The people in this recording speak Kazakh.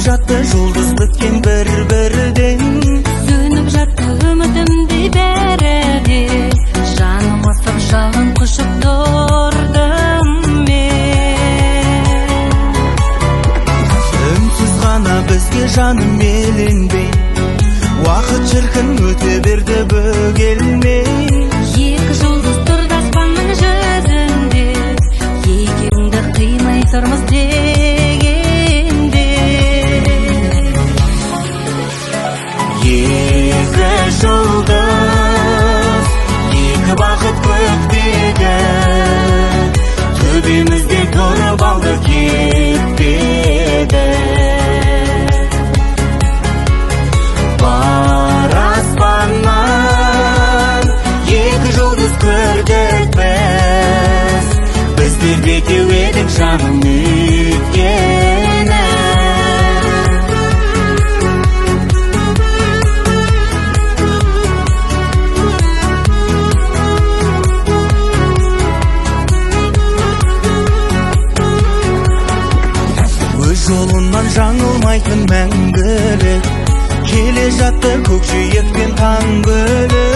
жатты жұлдыз біткен бір-бірден. Сөніп жатты үмітімдей бәрі де, жаным ысып жалын құшып тұрдым мен. Үнсіз ғана бізге жаным еленбей, уақыт шіркін өте берді бөгелмей. Екі жұлдыз тұрды аспанның жүзінде, екеуіңді қимай тұрмыз дегенде. Екі жұлдыз, екі бақыт көктегі, төбемізде тұрып алды кетпеді. Бар аспаннан екі жұлдыз көрдік біз, біздер бекеу едік жаным өткені. Өз жолынан жаңылмайтын мәңгілік, келе жатты көкжиекпен таң бөліп.